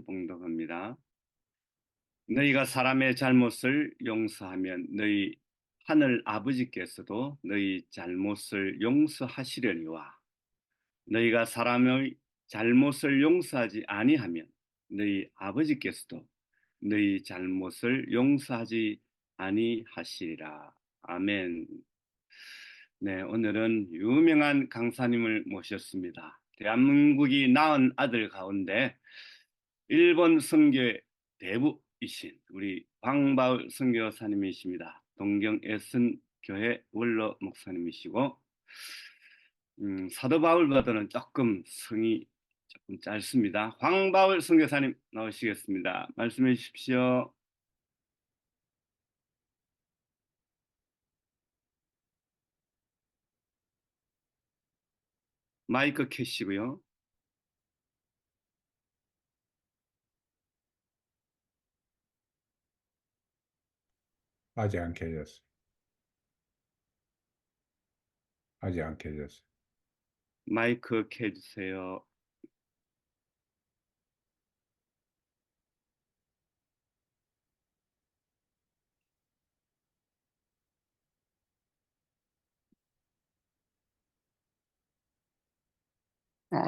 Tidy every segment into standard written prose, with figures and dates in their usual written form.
봉독합니다. 너희가 사람의 잘못을 용서하면 너희 하늘 아버지께서도 너희 잘못을 용서하시려니와 너희가 사람의 잘못을 용서하지 아니하면 너희 아버지께서도 너희 잘못을 용서하지 아니하시리라. 아멘. 네, 오늘은 유명한 강사님을 모셨습니다. 대한민국이 낳은 아들 가운데 일본 선교의 대부이신 우리 황바울 선교사님이십니다. 동경 애선교회 원로 목사님이시고 사도 바울보다는 조금 성이 조금 짧습니다. 황바울 선교사님 나오시겠습니다. 말씀해 주십시오. 마이크 켜시고요. 아직 안 켜졌어. 아직 안 켜졌어. 마이크 켜주세요.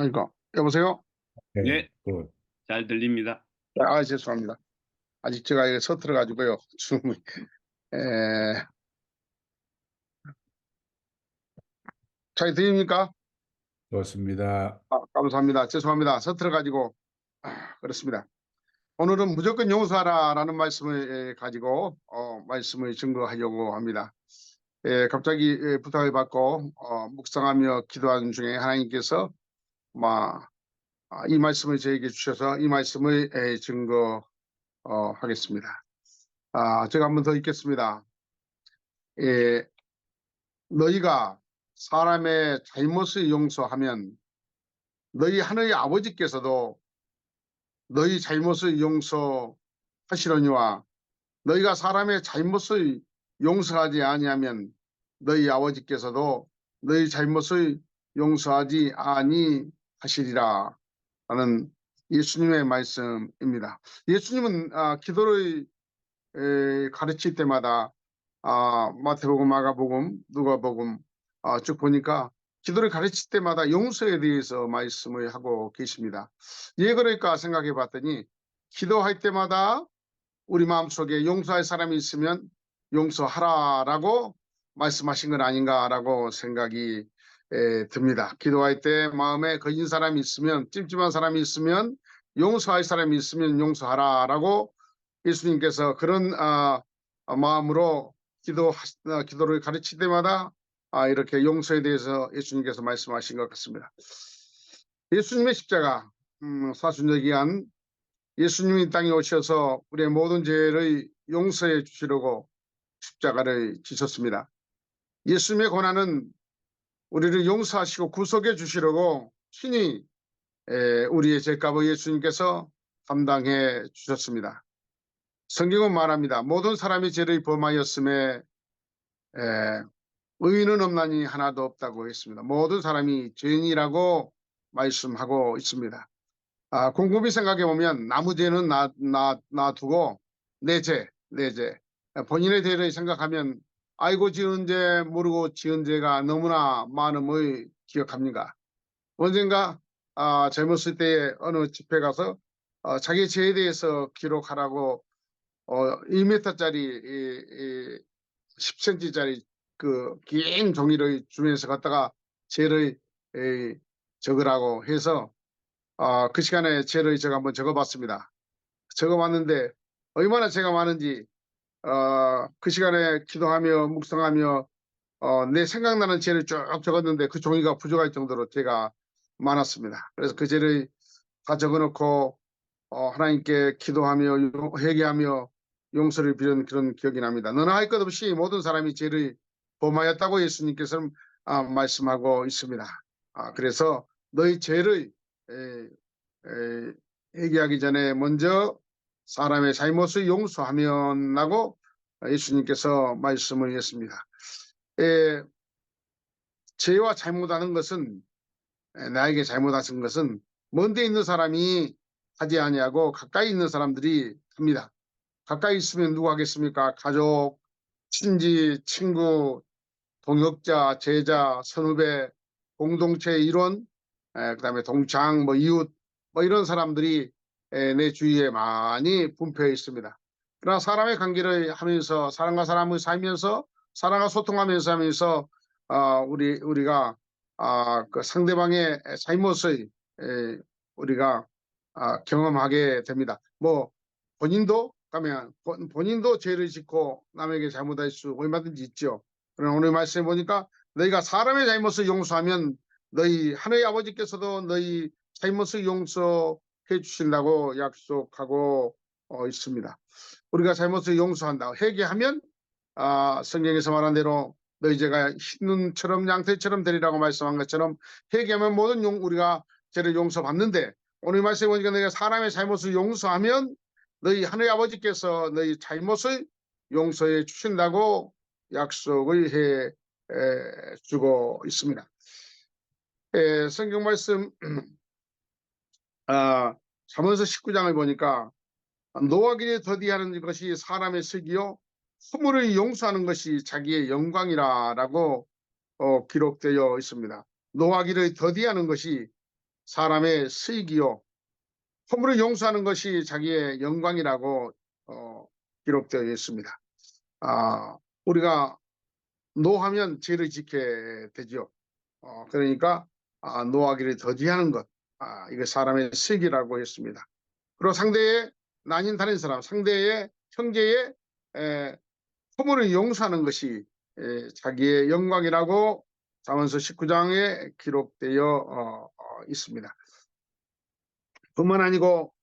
이거 여보세요? 네, 네, 잘 들립니다. 죄송합니다. 아직 제가 이거 서툴러 가지고요. 잘 들립니까? 좋습니다. 감사합니다. 죄송합니다. 서툴러 가지고 그렇습니다. 오늘은 무조건 용서하라라는 말씀을 가지고 말씀을 증거하려고 합니다. 갑자기 부탁을 받고 묵상하며 기도하는 중에 하나님께서 이 말씀을 저에게 주셔서 이 말씀을 증거하겠습니다. 제가 한번 더 읽겠습니다. 너희가 사람의 잘못을 용서하면 너희 하늘의 아버지께서도 너희 잘못을 용서하시려니와 너희가 사람의 잘못을 용서하지 아니하면 너희 아버지께서도 너희 잘못을 용서하지 아니하시리라 라는 예수님의 말씀입니다. 예수님은 기도를 가르칠 때마다 마태복음, 마가복음, 누가복음 쭉 보니까 기도를 가르칠 때마다 용서에 대해서 말씀을 하고 계십니다. 왜 그럴까 생각해 봤더니 기도할 때마다 우리 마음속에 용서할 사람이 있으면 용서하라라고 말씀하신 건 아닌가라고 생각이 듭니다. 기도할 때 마음에 거진 사람이 있으면, 찜찜한 사람이 있으면, 용서할 사람이 있으면 용서하라라고 예수님께서 그런 마음으로 기도를 가르칠 때마다 이렇게 용서에 대해서 예수님께서 말씀하신 것 같습니다. 예수님의 십자가, 사순절기한 예수님이 이 땅에 오셔서 우리의 모든 죄를 용서해 주시려고 십자가를 지셨습니다. 예수님의 고난은 우리를 용서하시고 구속해 주시려고 친히 우리의 죄값을 예수님께서 담당해 주셨습니다. 성경은 말합니다. 모든 사람이 죄를 범하였음에 의인은 없나니 하나도 없다고 했습니다. 모든 사람이 죄인이라고 말씀하고 있습니다. 곰곰이 생각해 보면 나무 죄는 놔두고 내 죄. 본인의 죄를 생각하면 알고 지은 죄 모르고 지은 죄가 너무나 많음을 기억합니까? 언젠가 젊었을 때에 어느 집회 가서 자기 죄에 대해서 기록하라고 1m짜리 10cm짜리 그 긴 종이를 주면서 갖다가 죄를 적으라고 해서 그 시간에 죄를 제가 한번 적어봤습니다. 적어봤는데 얼마나 죄가 많은지 그 시간에 기도하며 묵상하며 내 생각나는 죄를 쭉 적었는데 그 종이가 부족할 정도로 죄가 많았습니다. 그래서 그 죄를 다 적어놓고 하나님께 기도하며 회개하며 용서를 비는 그런 기억이 납니다. 너나 할 것 없이 모든 사람이 죄를 범하였다고 예수님께서는 말씀하고 있습니다. 그래서 너희 죄를 얘기하기 전에 먼저 사람의 잘못을 용서하면라고 예수님께서 말씀을 했습니다. 죄와 잘못하는 것은 나에게 잘못하신 것은 먼 데 있는 사람이 하지 아니하고 가까이 있는 사람들이 합니다. 가까이 있으면 누구 하겠습니까? 가족, 친지, 친구, 동역자, 제자, 선후배, 공동체 일원, 그다음에 동창, 뭐 이웃, 뭐 이런 사람들이 내 주위에 많이 분포해 있습니다. 그러나 사람의 관계를 하면서 사람과 사람을 살면서 사람과 소통하면서 우리가 그 상대방의 잘못을 우리가 경험하게 됩니다. 뭐 본인도 가면 본인도 죄를 짓고 남에게 잘못할 수 얼마든지 있죠. 그러나 오늘 말씀해 보니까 너희가 사람의 잘못을 용서하면 너희 하늘의 아버지께서도 너희 잘못을 용서해 주신다고 약속하고 있습니다. 우리가 잘못을 용서한다. 회개하면 성경에서 말한 대로 너희 죄가 흰눈처럼 양털처럼 되리라고 말씀한 것처럼 회개하면 모든 우리가 죄를 용서받는데 오늘 말씀해 보니까 너희가 사람의 잘못을 용서하면 너희 하늘의 아버지께서 너희 잘못을 용서해 주신다고 약속을 해 주고 있습니다. 성경 말씀 잠언서 19장을 보니까 노하기를 더디하는 것이 사람의 슬기요 허물을 용서하는 것이 자기의 영광이라고 기록되어 있습니다. 노하기를 더디하는 것이 사람의 슬기요 허물을 용서하는 것이 자기의 영광이라고 기록되어 있습니다. 우리가 노하면 죄를 짓게 되죠. 그러니까 노하기를 더디하는 것, 이게 사람의 슬기라고 했습니다. 그리고 상대의 난인 다른 사람, 상대의 형제의 허물을 용서하는 것이 자기의 영광이라고 잠언서 19장에 기록되어 있습니다. 뿐만 아니고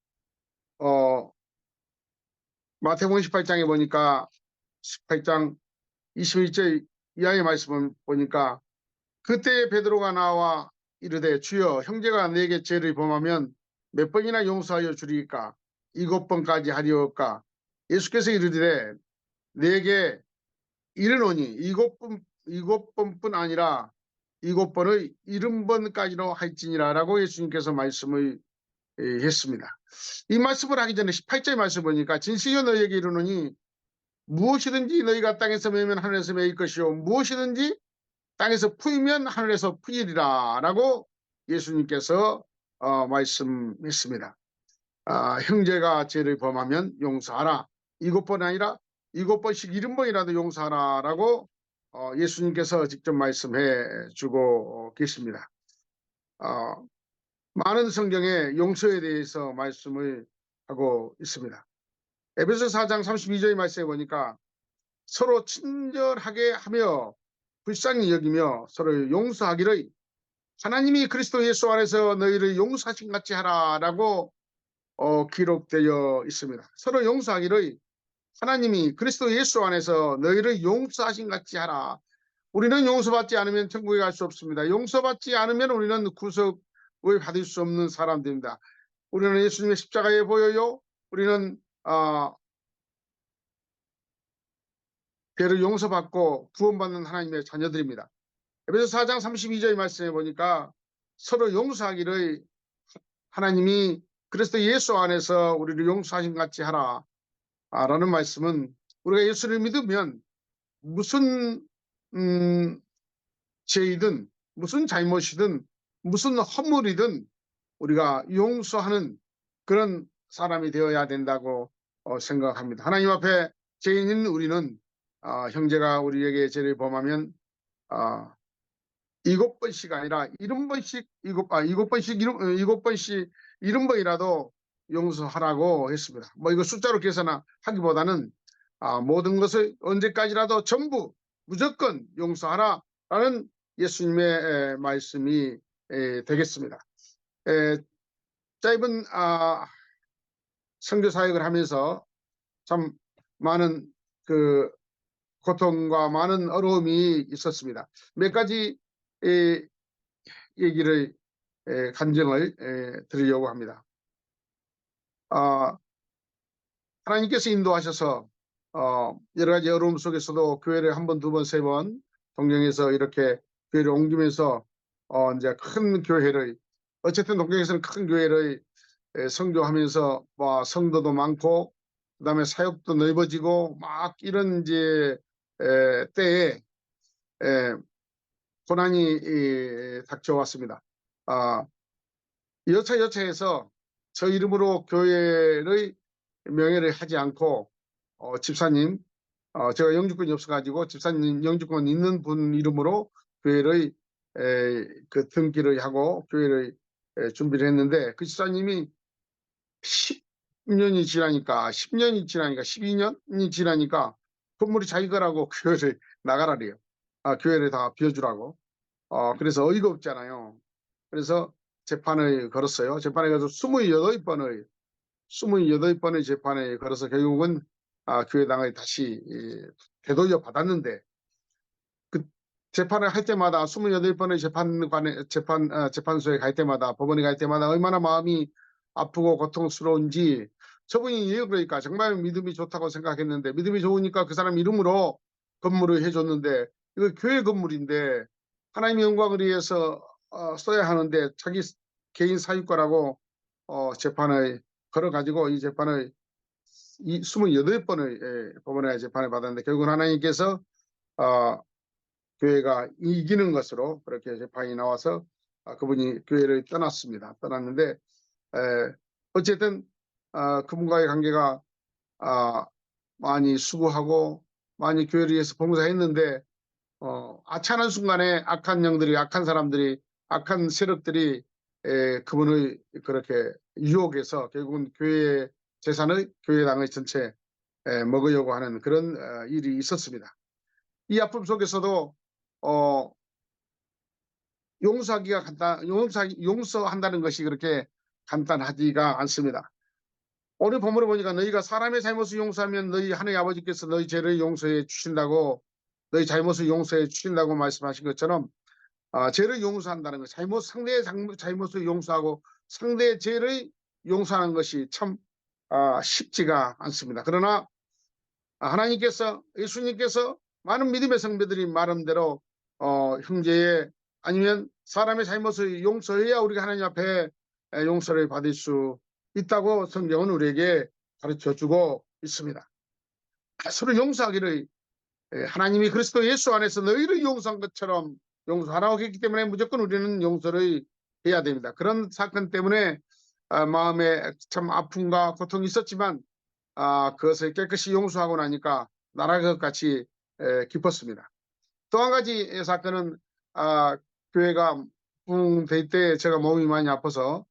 마태복음 18장에 보니까 18장 21절 이하의 말씀을 보니까 그때 베드로가 나와 이르되 주여 형제가 내게 죄를 범하면 몇 번이나 용서하여 주리까? 7번까지 하리오까? 예수께서 이르되 내게 이르노니 7번뿐 아니라 7번의 70번까지로 할지니라라고 예수님께서 말씀을 했습니다. 이 말씀을 하기 전에 18절 말씀 보니까 진실로 너희에게 이르노니 무엇이든지 너희가 땅에서 매면 하늘에서 매일 것이요 무엇이든지 땅에서 풀면 하늘에서 풀리리라 라고 예수님께서 말씀했습니다. 형제가 죄를 범하면 용서하라. 7번 아니라 7번씩 70번이라도 용서하라 라고 예수님께서 직접 말씀해 주고 계십니다. 많은 성경에 용서에 대해서 말씀을 하고 있습니다. 에베소 4장 32절의 말씀에 보니까 서로 친절하게 하며 불쌍히 여기며 서로 용서하기를 하나님이 그리스도 예수 안에서 너희를 용서하신 같이 하라라고 기록되어 있습니다. 서로 용서하기를 하나님이 그리스도 예수 안에서 너희를 용서하신 같이 하라. 우리는 용서받지 않으면 천국에 갈 수 없습니다. 용서받지 않으면 우리는 구속을 받을 수 없는 사람들입니다. 우리는 예수님의 십자가에 보여요. 우리는 죄를 용서받고 구원받는 하나님의 자녀들입니다. 에베소 4장 32절 말씀에 보니까 서로 용서하기를 하나님이 그리스도 예수 안에서 우리를 용서하신 같이 하라 라는 말씀은 우리가 예수를 믿으면 무슨 죄이든 무슨 잘못이든 무슨 허물이든 우리가 용서하는 그런 사람이 되어야 된다고 생각합니다. 하나님 앞에 죄인인 우리는 형제가 우리에게 죄를 범하면 7번씩 아니라 70번씩 70번이라도 용서하라고 했습니다. 뭐 이거 숫자로 계산하기보다는 모든 것을 언제까지라도 전부 무조건 용서하라라는 예수님의 말씀이 되겠습니다. 짧은 선교 사역을 하면서 참 많은 그 고통과 많은 어려움이 있었습니다. 몇 가지 얘기를 간증을 드리려고 합니다. 하나님께서 인도하셔서 여러 가지 어려움 속에서도 교회를 한 번, 두 번, 세 번 동경에서 이렇게 교회를 옮기면서 이제 큰 교회를 어쨌든 동경에서는 큰 교회를 선교하면서 뭐 성도도 많고 그다음에 사역도 넓어지고 막 이런 이제 때에 고난이 닥쳐왔습니다. 여차여차해서 저 이름으로 교회의 명예를 하지 않고 집사님, 제가 영주권이 없어가지고 집사님 영주권 있는 분 이름으로 교회의 그 등기를 하고 교회를 준비를 했는데 그 집사님이 10년이 지나니까 10년이 지나니까 12년이 지나니까 건물이 자기 거라고 교회를 나가라래요. 교회를 다 비워주라고. 그래서 어이가 없잖아요. 그래서 재판을 걸었어요. 재판에 가서 28번의 재판에 걸어서 결국은 교회당을 다시 되돌려 받았는데 그 재판을 할 때마다 28번의 재판소에 갈 때마다 법원에 갈 때마다 얼마나 마음이 아프고 고통스러운지 저분이 그러니까 정말 믿음이 좋다고 생각했는데 믿음이 좋으니까 그 사람 이름으로 건물을 해줬는데 이거 교회 건물인데 하나님의 영광을 위해서 써야 하는데 자기 개인 사유과라고 재판을 걸어가지고 이 재판을 28번의 법원에 재판을 받았는데 결국은 하나님께서 교회가 이기는 것으로 그렇게 재판이 나와서 그분이 교회를 떠났습니다. 떠났는데 어쨌든 그분과의 관계가 많이 수고하고 많이 교회를 위해서 봉사했는데 아차한 순간에 악한 영들이 악한 사람들이 악한 세력들이 그분을 그렇게 유혹해서 결국은 교회 재산의 교회당의 전체 먹으려고 하는 그런 일이 있었습니다. 이 아픔 속에서도 용서한다는 것이 그렇게 간단하지가 않습니다. 오늘 본문을 보니까 너희가 사람의 잘못을 용서하면 너희 하나님 아버지께서 너희 죄를 용서해 주신다고 너희 잘못을 용서해 주신다고 말씀하신 것처럼 죄를 용서한다는 것, 상대의 잘못을 용서하고 상대의 죄를 용서하는 것이 참 쉽지가 않습니다. 그러나 하나님께서 예수님께서 많은 믿음의 성도들이 말한 대로 형제의 아니면 사람의 잘못을 용서해야 우리가 하나님 앞에 용서를 받을 수 있다고 성경은 우리에게 가르쳐주고 있습니다. 서로 용서하기를 하나님이 그리스도 예수 안에서 너희를 용서한 것처럼 용서하라고 했기 때문에 무조건 우리는 용서를 해야 됩니다. 그런 사건 때문에 마음에 참 아픔과 고통이 있었지만 그것을 깨끗이 용서하고 나니까 나라가 같이 기뻤습니다. 또 한 가지 사건은 교회가 붕될 때 제가 몸이 많이 아파서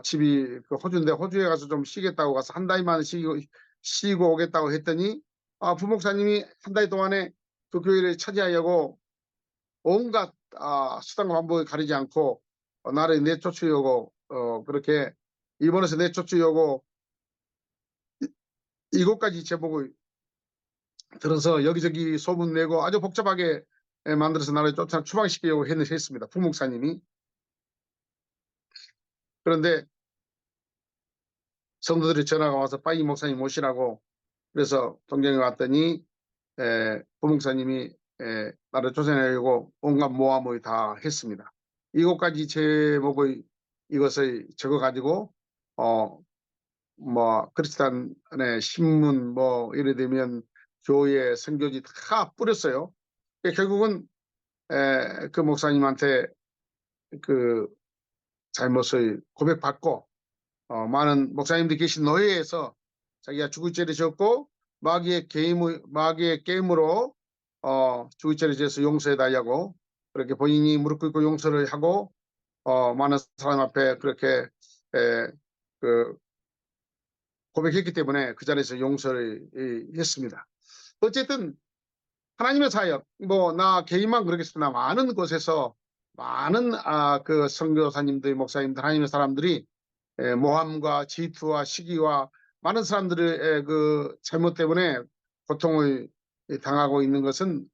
집이 그 호주인데 호주에 가서 좀 쉬겠다고 가서 한 달만 쉬고 오겠다고 했더니 부목사님이 한 달 동안에 그 교회를 차지하려고 온갖 수단과 방법을 가리지 않고 나를 내쫓으려고 그렇게 일본에서 내쫓으려고 이곳까지 제복을 들어서 여기저기 소문 내고 아주 복잡하게 만들어서 나를 추방시키려고 했습니다. 부목사님이. 그런데 성도들이 전화가 와서 빠이 목사님 모시라고 그래서 동경에 왔더니 부목사님이 나를 쫓아내려고 온갖 모함을 다 했습니다. 이것까지 제목의 이것을 적어가지고 뭐 크리스찬의 신문 뭐 예를 들면 교회 선교지 다 뿌렸어요. 결국은 그 목사님한테 그 잘못을 고백받고 많은 목사님들이 계신 노예에서 자기가 죽을 죄를 지었고 마귀의 게임으로 죽을 죄를 지어서 용서해 달라고 그렇게 본인이 무릎 꿇고 용서를 하고 많은 사람 앞에 그렇게 그 고백했기 때문에 그 자리에서 용서를 했습니다. 어쨌든 하나님의 사역, 뭐 나 개인만 그렇겠으나 많은 곳에서 많은 그 선교사님들, 목사님들, 하나님의 사람들이 모함과 질투와 시기와 많은 사람들의 그 잘못 때문에 고통을 당하고 있는 것은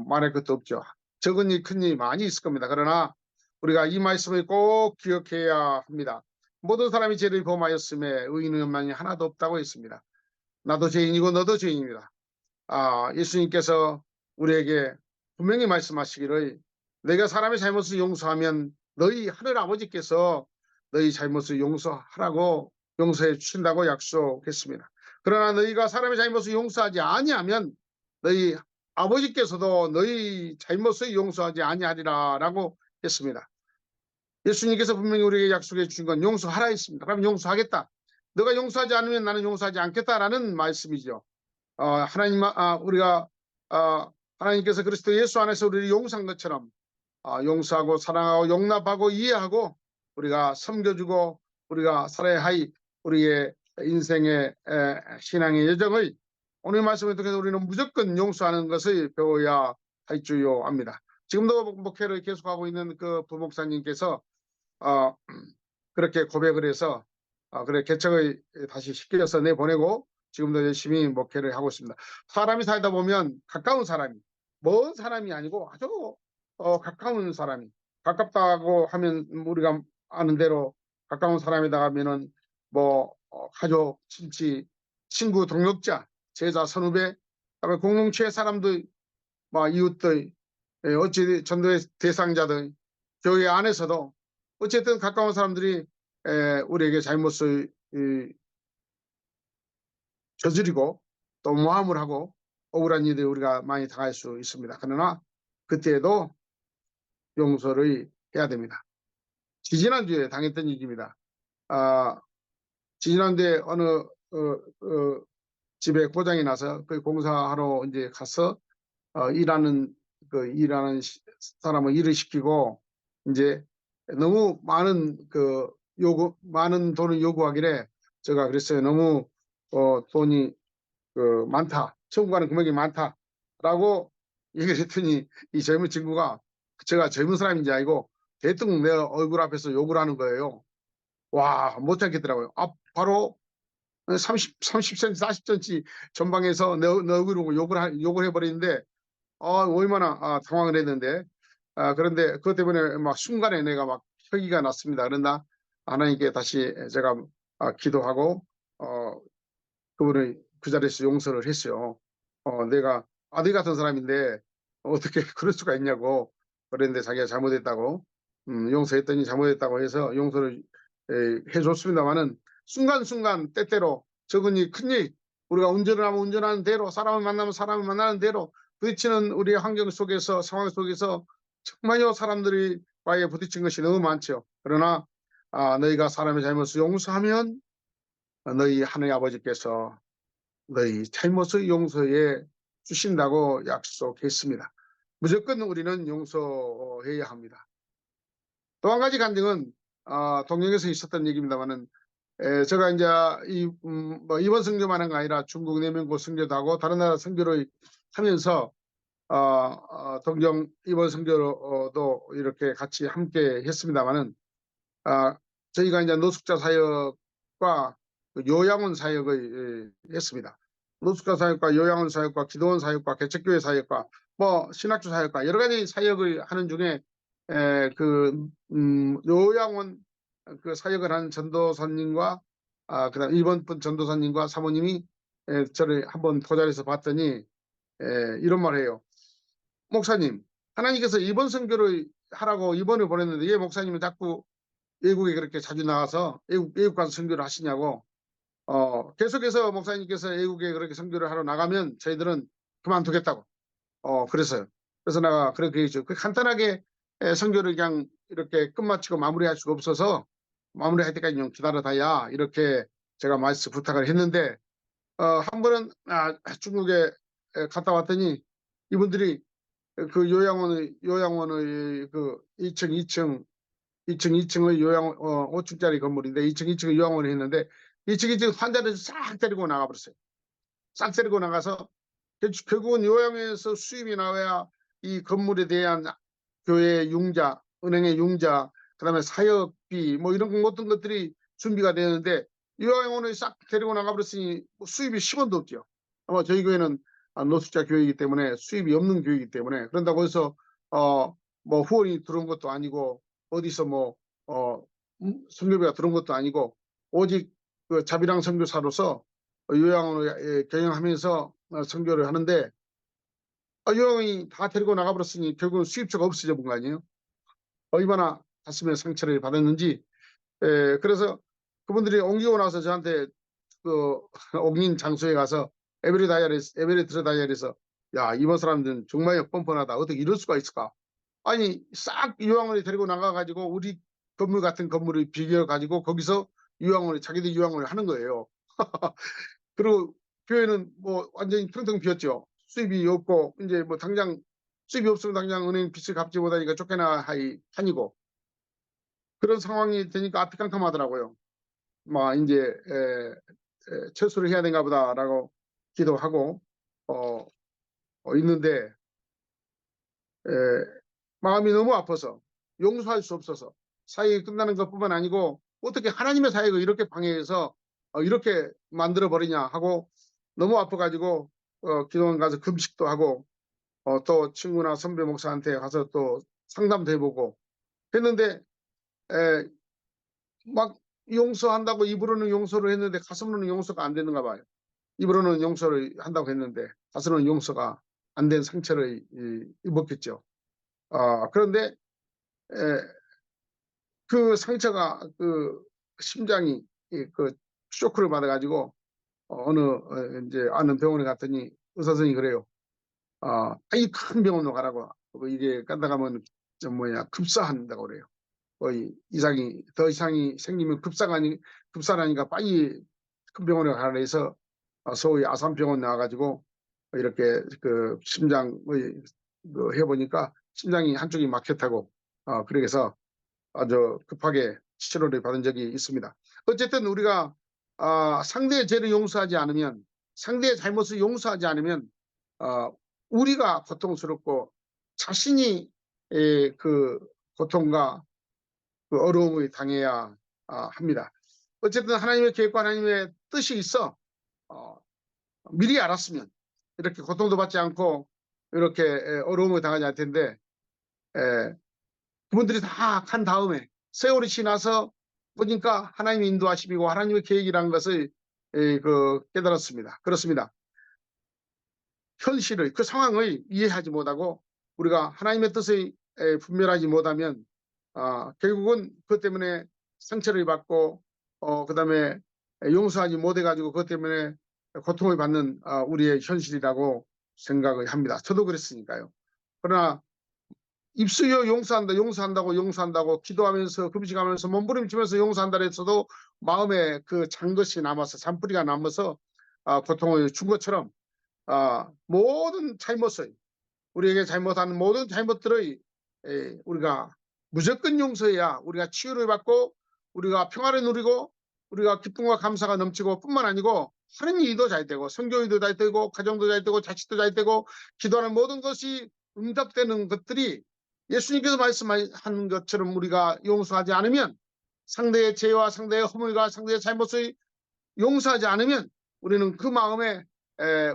말할 것도 없죠. 적은 일, 큰 일 많이 있을 겁니다. 그러나 우리가 이 말씀을 꼭 기억해야 합니다. 모든 사람이 죄를 범하였음에 의인은 없나니 하나도 없다고 했습니다. 나도 죄인이고 너도 죄인입니다. 예수님께서 우리에게 분명히 말씀하시기를 내가 사람의 잘못을 용서하면 너희 하늘 아버지께서 너희 잘못을 용서하라고 용서해 주신다고 약속했습니다. 그러나 너희가 사람의 잘못을 용서하지 아니하면 너희 아버지께서도 너희 잘못을 용서하지 아니하리라라고 했습니다. 예수님께서 분명히 우리에게 약속해 주신 건 용서하라 했습니다. 그럼 용서하겠다. 너가 용서하지 않으면 나는 용서하지 않겠다라는 말씀이죠. 우리가 하나님께서 그리스도 예수 안에서 우리를 용서한 것처럼 용서하고 사랑하고 용납하고 이해하고 우리가 섬겨주고 우리가 살아야 할 우리의 인생의 신앙의 여정을 오늘 말씀을 통해서 우리는 무조건 용서하는 것을 배워야 할 줄로 압니다. 지금도 목회를 계속하고 있는 그 부목사님께서 그렇게 고백을 해서 그래 개척을 다시 시켜서 내보내고 지금도 열심히 목회를 하고 있습니다. 사람이 살다 보면 가까운 사람이 먼 사람이 아니고 아주 가까운 사람이 가깝다고 하면 우리가 아는 대로 가까운 사람에다가 하면은 뭐 가족, 친구, 동역자, 제자, 선후배, 그다음에 공동체 사람들, 뭐 이웃들, 어찌 전도의 대상자들, 교회 안에서도 어쨌든 가까운 사람들이 우리에게 잘못을 저지르고 또 모함을 하고 억울한 일을 우리가 많이 당할 수 있습니다. 그러나 그때에도 용서를 해야 됩니다. 지지난주에 당했던 일입니다. 지지난주에 어느 집에 고장이 나서 그 공사하러 이제 가서 일하는 사람을 일을 시키고 이제 너무 많은 많은 돈을 요구하길래 제가 그랬어요. 너무 돈이 많다. 청구하는 금액이 많다라고 얘기를 했더니 이 젊은 친구가 제가 젊은 사람인지 알고 대뜸 내 얼굴 앞에서 욕을 하는 거예요. 와, 못 참겠더라고요. 바로 30cm, 40cm 전방에서 내 얼굴을 욕을 해버리는데 얼마나 당황을 했는데 그런데 그것 때문에 막 순간에 내가 막 혈기가 났습니다. 그러나 하나님께 다시 제가 기도하고 그분을 그 자리에서 용서를 했어요. 내가 아들 같은 사람인데 어떻게 그럴 수가 있냐고 그랬는데 자기가 잘못했다고 용서했더니 잘못했다고 해서 용서를 해줬습니다마는 순간순간 때때로 적은이 큰일 우리가 운전을 하면 운전하는 대로 사람을 만나면 사람을 만나는 대로 부딪히는 우리의 환경 속에서 상황 속에서 정말요 사람들과의 부딪힌 것이 너무 많죠. 그러나 너희가 사람의 잘못을 용서하면 너희 하나님 아버지께서 너희 잘못을 용서해 주신다고 약속했습니다. 무조건 우리는 용서해야 합니다. 또 한 가지 간증은 동영에서 있었던 얘기입니다만은 제가 이제 뭐 이번 선교만 한 게 아니라 중국 내명고 선교도 하고 다른 나라 선교를 하면서 동경 이번 선교도 이렇게 같이 함께 했습니다만은 저희가 이제 노숙자 사역과 요양원 사역을 했습니다. 노숙자 사역과 요양원 사역과 기도원 사역과 개척교회 사역과 뭐 신학교 사역과 여러 가지 사역을 하는 중에 요양원 그 사역을 한 전도사님과 그다음 일본 분 전도사님과 사모님이 저를 한번 도자리에서 봤더니 이런 말을 해요. 목사님, 하나님께서 이번 선교를 하라고 이번을 보냈는데 왜 목사님은 자꾸 외국에 그렇게 자주 나가서 외국 가서 선교를 하시냐고. 계속해서 목사님께서 외국에 그렇게 선교를 하러 나가면 저희들은 그만두겠다고. 그래서요. 그래서 내가 그렇게 얘기했죠. 간단하게 선교를 그냥 이렇게 끝마치고 마무리할 수가 없어서 마무리할 때까지 좀 기다려다야 이렇게 제가 부탁을 했는데 한 번은 중국에 갔다 왔더니 이분들이 그 요양원의 그 2층을 5층짜리 건물인데 2층 2층을 요양원을 했는데 2층 2층 환자를 싹 데리고 나가버렸어요. 싹 데리고 나가서 결국은 요양원에서 수입이 나와야 이 건물에 대한 교회 융자, 은행의 융자, 그다음에 사역비 뭐 이런 모든 것들이 준비가 되는데 요양원을 싹 데리고 나가버렸으니 수입이 10원도 없죠. 아마 저희 교회는 노숙자 교회이기 때문에 수입이 없는 교회이기 때문에 그런다고 해서 뭐 후원이 들어온 것도 아니고 어디서 뭐 선교비가 들어온 것도 아니고 오직 그 자비랑 선교사로서 요양원을 경영하면서 선교를 하는데 요양원이 다 데리고 나가버렸으니 결국은 수입처가 없어져 본 거 아니에요. 얼마나 가슴에 상처를 받았는지 그래서 그분들이 옮기고 나서 저한테 그 옮긴 장소에 가서 에베레트로 다이어리에서 야, 이번 사람들은 정말 뻔뻔하다. 어떻게 이럴 수가 있을까? 아니, 싹 유황을 데리고 나가가지고 우리 건물 같은 건물을 비벼가지고 거기서 자기들 유황을 하는 거예요. 그리고 교회는 뭐 완전히 텅텅 비었죠. 수입이 없고, 이제 뭐 당장 수입이 없으면 당장 은행 빚을 갚지 못하니까 쫓겨나 하니고. 그런 상황이 되니까 앞이 깜깜하더라고요. 막 이제 철수를 해야 되는가 보다라고 기도하고 있는데 마음이 너무 아파서 용서할 수 없어서 사역이 끝나는 것뿐만 아니고 어떻게 하나님의 사역을 이렇게 방해해서 이렇게 만들어 버리냐 하고 너무 아파가지고 기도원 가서 금식도 하고 또 친구나 선배 목사한테 가서 또 상담도 해보고 했는데 막 용서한다고 입으로는 용서를 했는데 가슴으로는 용서가 안 되는가 봐요. 입으로는 용서를 한다고 했는데 가슴으로는 용서가 안 된 상처를 입었겠죠. 그런데 그 상처가 그 심장이 그 쇼크를 받아가지고 이제 아는 병원에 갔더니 의사 선생님이 그래요. 이 큰 병원으로 가라고. 이게 간다 가면 급사한다고 그래요. 거의 더 이상이 생기면 급사라니까 빨리 큰 병원에 가라 해서 서울 아산병원 나와가지고 이렇게 그 심장의 해보니까 심장이 한쪽이 막혔다고 그래서 아주 급하게 치료를 받은 적이 있습니다. 어쨌든 우리가 상대의 죄를 용서하지 않으면 상대의 잘못을 용서하지 않으면 우리가 고통스럽고 자신이 그 고통과 그 어려움을 당해야 합니다. 어쨌든 하나님의 계획과 하나님의 뜻이 있어 미리 알았으면 이렇게 고통도 받지 않고 이렇게 어려움을 당하지 않을 텐데 그분들이 다 간 다음에 세월이 지나서 보니까 하나님의 인도하심이고 하나님의 계획이라는 것을 깨달았습니다. 그렇습니다. 현실을 그 상황을 이해하지 못하고 우리가 하나님의 뜻을 분별하지 못하면 결국은 그것 때문에 상처를 받고 그다음에 용서하지 못해가지고 그것 때문에 고통을 받는 우리의 현실이라고 생각을 합니다. 저도 그랬으니까요. 그러나 입술로 용서한다고 기도하면서 금식하면서 몸부림치면서 용서한다 했어도 마음에 그 잔것이 남아서 잔뿌리가 남아서 고통을 준 것처럼 모든 잘못을 우리에게 잘못하는 모든 잘못들을 우리가 무조건 용서해야 우리가 치유를 받고 우리가 평화를 누리고 우리가 기쁨과 감사가 넘치고 뿐만 아니고 하는 일도 잘 되고 성교일도 잘 되고 가정도 잘 되고 자식도 잘 되고 기도하는 모든 것이 응답되는 것들이 예수님께서 말씀하는 것처럼 우리가 용서하지 않으면 상대의 죄와 상대의 허물과 상대의 잘못을 용서하지 않으면 우리는 그 마음에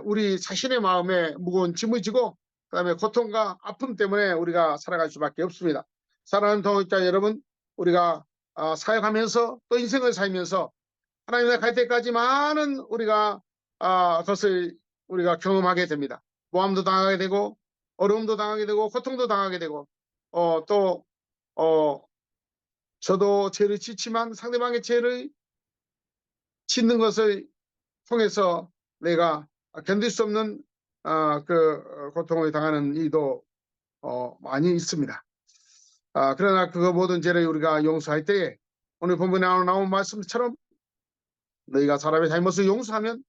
우리 자신의 마음에 무거운 짐을 지고 그다음에 고통과 아픔 때문에 우리가 살아갈 수밖에 없습니다. 사랑하는 동역자 여러분, 우리가 사역하면서 또 인생을 살면서 하나님께 갈 때까지 많은 우리가 것을 우리가 경험하게 됩니다. 모함도 당하게 되고 어려움도 당하게 되고 고통도 당하게 되고 또 저도 죄를 짓지만 상대방의 죄를 짓는 것을 통해서 내가 견딜 수 없는 그 고통을 당하는 일도 많이 있습니다. 그러나 그 모든 죄를 우리가 용서할 때에 오늘 본문에 나온 말씀처럼 너희가 사람의 잘못을 용서하면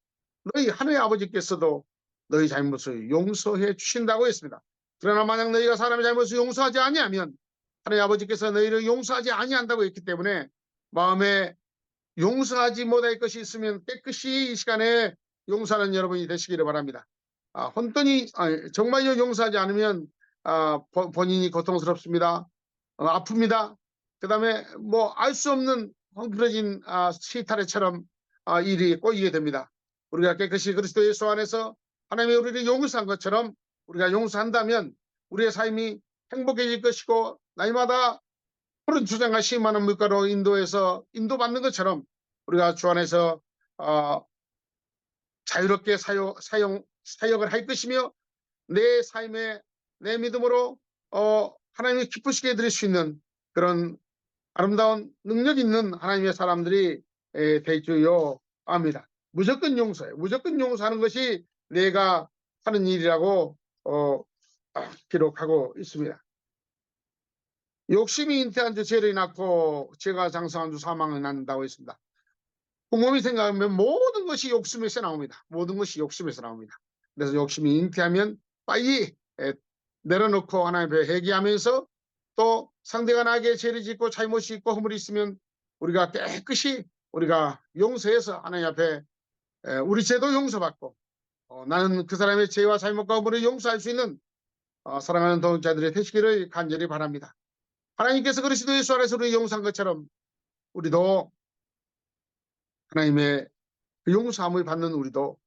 너희 하늘의 아버지께서도 너희 잘못을 용서해 주신다고 했습니다. 그러나 만약 너희가 사람의 잘못을 용서하지 아니하면 하나님 아버지께서 너희를 용서하지 아니한다고 했기 때문에 마음에 용서하지 못할 것이 있으면 깨끗이 이 시간에 용서하는 여러분이 되시기를 바랍니다. 혼돈이 정말로 용서하지 않으면 본인이 고통스럽습니다. 아픕니다. 그 다음에 뭐 알 수 없는 헝클어진 시타래처럼 일이 꼬이게 됩니다. 우리가 깨끗이 그리스도 예수 안에서 하나님이 우리를 용서한 것처럼 우리가 용서한다면 우리의 삶이 행복해질 것이고 날마다 푸른 주장과 심하는 물가로 인도받는 것처럼 우리가 주 안에서 자유롭게 사역을 할 것이며 내 삶에 내 믿음으로 하나님이 기쁘시게 해드릴 수 있는 그런 아름다운 능력 있는 하나님의 사람들이 되주요 합니다. 무조건 용서해. 무조건 용서하는 것이 내가 하는 일이라고 기록하고 있습니다. 욕심이 잉태한 주 죄를 낳고 죄가 장성한 주 사망을 낳는다고 했습니다. 곰곰이 생각하면 모든 것이 욕심에서 나옵니다. 모든 것이 욕심에서 나옵니다. 그래서 욕심이 잉태하면 빨리 내려놓고 하나님 앞에 회개하면서 또 상대가 나에게 죄를 짓고 잘못이 있고 허물이 있으면 우리가 깨끗이 우리가 용서해서 하나님 앞에 우리 죄도 용서받고 나는 그 사람의 죄와 잘못과 허물을 용서할 수 있는 사랑하는 동역자들의 되시기를 간절히 바랍니다. 하나님께서 그리스도 예수 안에서 우리 용서한 것처럼 우리도 하나님의 그 용서함을 받는 우리도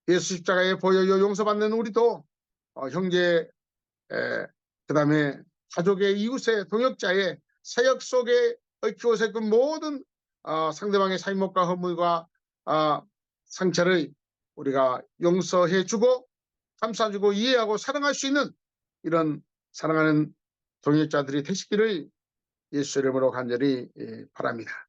예수 십자가에 보여요 용서받는 우리도 형제 그 다음에 가족의 이웃의 동역자의 사역 속에 얽히고 있는 모든 상대방의 잘못과 허물과 상처를 우리가 용서해주고 감싸주고 이해하고 사랑할 수 있는 이런 사랑하는 동역자들이 되시기를 예수 이름으로 간절히 바랍니다.